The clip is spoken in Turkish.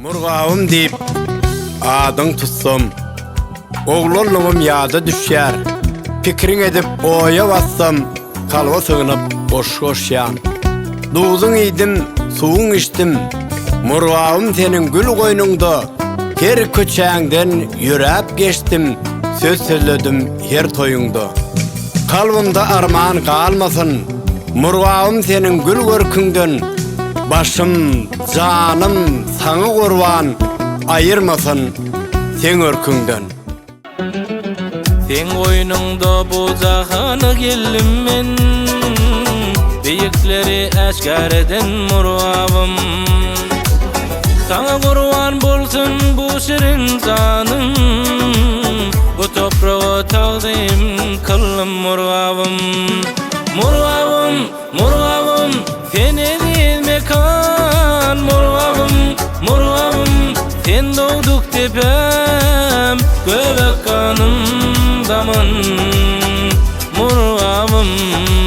Murgawım deyip adyň tutsam, oglolugum ýada düşýär. Pikiriň edip oýa bassam, kalba sığınıp boş-boş ýan. Duýduň idim, suwuň içdim. Murgawım seniň gül goýnуňda, her köçäňden ýürep geçdim. Söz sözledim her toýuňda. Kalbymda arman galmasyn, murgawym seniň gül görküňden. Başım, canım sana kurban, ayırmasın sen örkünden. Sen oyununda bu zahana geldim men, beyikleri eşkar eden murgawym. Sana kurban bolsun bu şirin canım, bu toprağa taqdim kılım murgawym. Murgawym, murgawym, seni mekan murgawym, murgawym, sen doğduk tepem, göbek kanım damın murgawym.